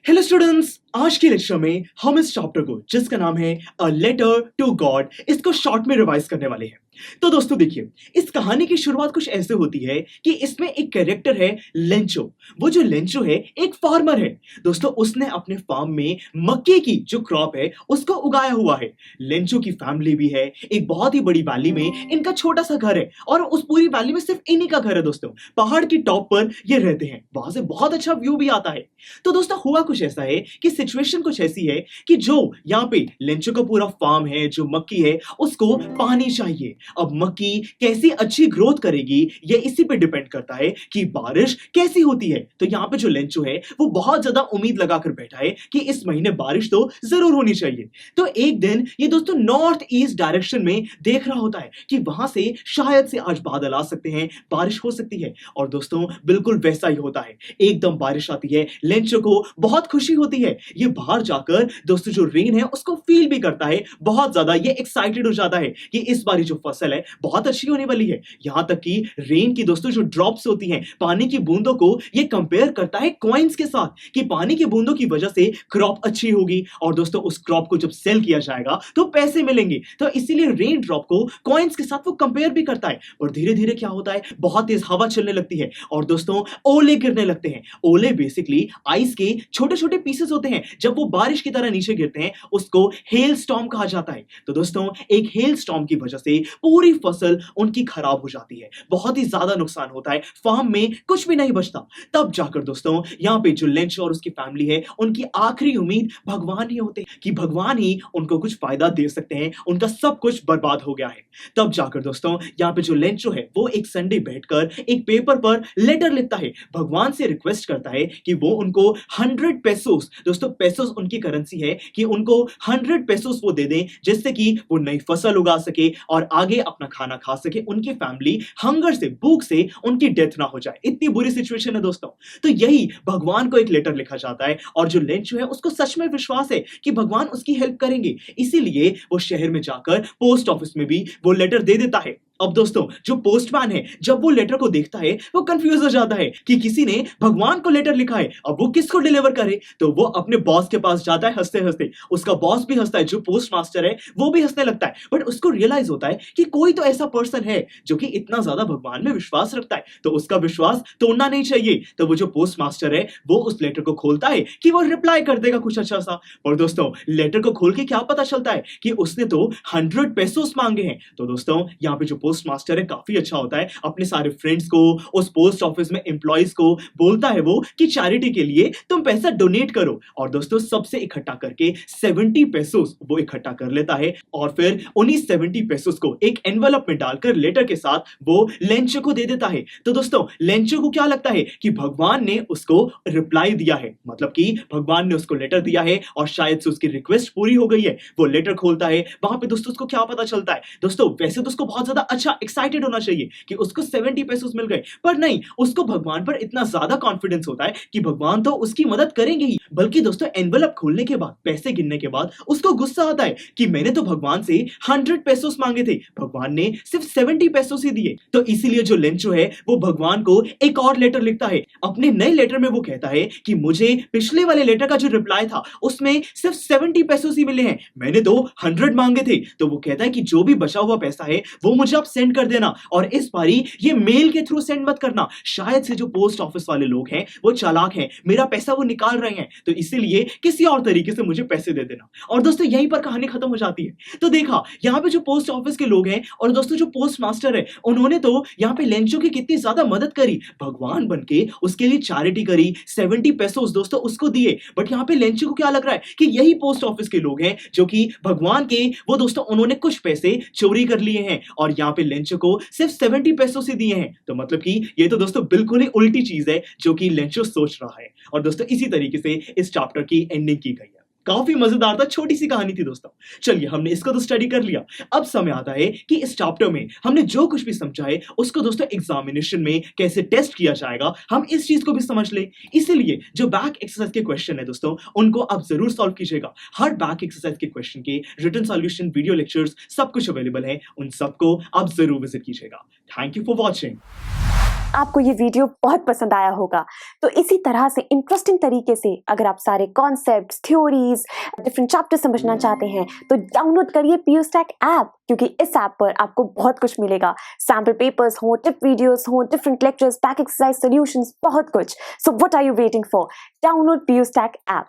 Hello students, आज के lecture में हम इस चैप्टर को जिसका नाम है अ लेटर टू गॉड इसको शॉर्ट में रिवाइज करने वाले हैं। तो दोस्तों देखिए, इस कहानी की शुरुआत कुछ ऐसे होती है कि इसमें एक कैरेक्टर है लेंचो। वो जो लेंचो है एक फार्मर है। दोस्तों उसने अपने फार्म में मक्के की जो क्रॉप है उसको उगाया हुआ है। लेंचो की फैमिली भी है, एक बहुत ही बड़ी वैली में इनका छोटा सा घर है और उस पूरी वैली में सिर्फ इन्हीं का घर है। दोस्तों पहाड़ की टॉप पर ये रहते हैं, वहां से बहुत अच्छा व्यू भी आता है। तो दोस्तों हुआ कुछ ऐसा है कि सिचुएशन कुछ ऐसी है कि जो यहाँ पे लेंचो का पूरा फार्म है, जो मक्की है उसको पानी चाहिए। अब मक्की कैसी अच्छी ग्रोथ करेगी ये इसी पे डिपेंड करता है कि बारिश कैसी होती है। तो यहाँ पे जो लेंचो है वो बहुत ज्यादा उम्मीद लगाकर बैठा है कि इस महीने बारिश तो जरूर होनी चाहिए। तो एक दिन ये दोस्तों नॉर्थ ईस्ट डायरेक्शन में देख रहा होता है कि वहां से शायद से आज बादल आ सकते हैं, बारिश हो सकती है। और दोस्तों बिल्कुल वैसा ही होता है, एकदम बारिश आती है। लेंचो को बहुत खुशी होती है। ये बाहर जाकर दोस्तों जो रेन है उसको फील भी करता है बहुत ज्यादा। ये एक्साइटेड हो जाता है कि इस बारी जो फसल है बहुत अच्छी होने वाली है। यहां तक कि रेन की दोस्तों जो ड्रॉप्स होती हैं, पानी की बूंदों को ये कंपेयर करता है कॉइन्स के साथ कि पानी की बूंदों की वजह से क्रॉप अच्छी होगी और दोस्तों उस क्रॉप को जब सेल किया जाएगा तो पैसे मिलेंगे। तो इसीलिए रेन ड्रॉप को कॉइन्स के साथ वो कंपेयर भी करता है। और धीरे धीरे क्या होता है, बहुत तेज हवा चलने लगती है और दोस्तों ओले गिरने लगते हैं। ओले बेसिकली आइस के छोटे छोटे पीसेस होते हैं, जब वो बारिश की तरह नीचे गिरते हैं उसको हेल स्टॉर्म कहा जाता है। तो दोस्तों एक हेल स्टॉर्म की वजह से पूरी फसल उनकी खराब हो जाती है, बहुत ही ज्यादा नुकसान होता है, फार्म में कुछ भी नहीं बचता। तब जाकर दोस्तों यहाँ पे जो लेंचो और उसकी फैमिली है उनकी आखिरी उम्मीद भगवान ही होते हैं कि भगवान ही उनको कुछ फायदा दे सकते हैं। उनका सब कुछ बर्बाद हो गया है। तब जाकर दोस्तों यहाँ पे जो लेंचो है वो एक संडे बैठकर एक पेपर पर लेटर लिखता है, भगवान से रिक्वेस्ट करता है कि वो उनको 100 पेसोस, दोस्तों पेसोस उनकी करेंसी है, कि उनको 100 पेसोस वो दे दें जिससे कि वो नई फसल उगा सके और आगे अपना खाना खा सके, उनकी फैमिली हंगर से, भूख से उनकी डेथ ना हो जाए। इतनी बुरी सिचुएशन है दोस्तों। तो यही भगवान को एक लेटर लिखा जाता है और जो लेंचो है उसको सच में विश्वास है कि भगवान उसकी हेल्प करेंगे। इसीलिए वो शहर में जाकर पोस्ट ऑफिस में भी वो लेटर दे देता है। अब दोस्तों जो पोस्टमैन है जब वो लेटर को देखता है वो कंफ्यूज हो जाता है कि किसी ने भगवान को लेटर लिखा है, अब वो किसको डिलीवर करे। तो वो अपने बॉस के पास जाता है हंसते हंसते। उसका बॉस भी हंसता है, जो पोस्ट मास्टर है वो भी हंसने लगता है। बट उसको रियलाइज होता है कि कोई तो ऐसा पर्सन है जो कि इतना ज्यादा भगवान में विश्वास रखता है, तो उसका विश्वास तोड़ना नहीं चाहिए। तो वो जो पोस्ट मास्टर है वो उस लेटर को खोलता है कि वो रिप्लाई कर देगा कुछ अच्छा सा। और दोस्तों लेटर को खोल के क्या पता चलता है कि उसने तो 100 पेसोस मांगे हैं। तो दोस्तों यहाँ पे जो पोस्ट मास्टर है काफी अच्छा होता है, अपने सारे फ्रेंड्स को, उस पोस्ट ऑफिस में एम्प्लॉइज को बोलता है वो कि चैरिटी के लिए तुम पैसा डोनेट करो। और दोस्तों सबसे इकट्ठा करके 70 पेसोस वो इकट्ठा कर लेता है और फिर उन्हीं 70 पेसोस को एक एनवेलप में डालकर लेटर के साथ वो लेंचो को दे देता है। तो दोस्तों लेंचो को क्या लगता है कि भगवान ने उसको रिप्लाई दिया है, मतलब कि भगवान ने उसको लेटर दिया है और शायद से उसकी रिक्वेस्ट पूरी हो गई है। वो लेटर खोलता है, वहां पे दोस्तों उसको क्या पता चलता है, दोस्तों वैसे तो उसको बहुत ज्यादा अच्छा एक्साइटेड होना चाहिए कि उसको 70 पेसोस मिल गए, पर नहीं, उसको भगवान पर इतना ज्यादा कॉन्फिडेंस होता है कि भगवान तो उसकी मदद करेंगे ही। बल्कि दोस्तों एनवेलप खोलने के बाद, पैसे गिनने के बाद उसको गुस्सा आता है कि मैंने तो भगवान से 100 पेसोस मांगे थे, भगवान ने सिर्फ 70 पेसोस ही दिए। तो इसीलिए जो लेंचो है वो भगवान को एक और लेटर लिखता है। अपने नए लेटर में वो कहता है कि मुझे पिछले वाले लेटर का जो रिप्लाई था उसमें सिर्फ 70 पेसोस ही मिले हैं, मैंने तो 100 मांगे थे। तो वो कहता है कि जो भी बचा हुआ पैसा है वो मुझे आप सेंड कर देना, और इस बारी ये मेल के थ्रू सेंड मत करना, शायद से जो पोस्ट ऑफिस वाले लोग हैं वो चालाक हैं, मेरा पैसा वो निकाल रहे हैं, तो इसीलिए किसी और तरीके से मुझे पैसे दे देना। और दोस्तों यहीं पर कहानी खत्म हो जाती है। तो देखा यहाँ पे जो पोस्ट ऑफिस के लोग हैं और दोस्तों जो पोस्ट मास्टर है उन्होंने तो यहाँ पे लेंचो की कितनी ज्यादा मदद करी, भगवान बनके उसके लिए चैरिटी करी, 70 पेसोस दोस्तों उसको दिए। बट यहाँ पे लेंचो को क्या लग रहा है कि यही पोस्ट ऑफिस के लोग हैं जो कि भगवान के, वो दोस्तों उन्होंने कुछ पैसे चोरी कर लिए हैं और यहाँ पे लेंचो को सिर्फ 70 पैसों से दिए हैं। तो मतलब कि ये तो दोस्तों बिल्कुल ही उल्टी चीज है जो कि लेंचो सोच रहा है। और दोस्तों इसी तरीके से इस चैप्टर की एंडिंग की गई है। काफी मजेदार था, छोटी सी कहानी थी दोस्तों। चलिए हमने इसको तो स्टडी कर लिया, अब समय आता है कि इस चैप्टर में हमने जो कुछ भी समझा है उसको दोस्तों एग्जामिनेशन में कैसे टेस्ट किया जाएगा हम इस चीज को भी समझ ले। इसीलिए जो बैक एक्सरसाइज के क्वेश्चन है दोस्तों उनको आप जरूर सॉल्व कीजिएगा। हर बैक एक्सरसाइज के क्वेश्चन के रिटन सॉल्यूशन, वीडियो लेक्चर्स सब कुछ अवेलेबल है, उन सबको आप जरूर विजिट कीजिएगा। Thank you for watching. आपको ये वीडियो बहुत पसंद आया होगा। तो इसी तरह से इंटरेस्टिंग तरीके से अगर आप सारे कॉन्सेप्ट्स, थ्योरीज, डिफरेंट चैप्टर समझना चाहते हैं तो डाउनलोड करिए PUSTAC ऐप, क्योंकि इस ऐप पर आपको बहुत कुछ मिलेगा। सैम्पल पेपर्स हो, टिप वीडियोस हो, different lectures, back exercise solutions, बहुत कुछ। So what are you waiting for? Download PUSTAC app.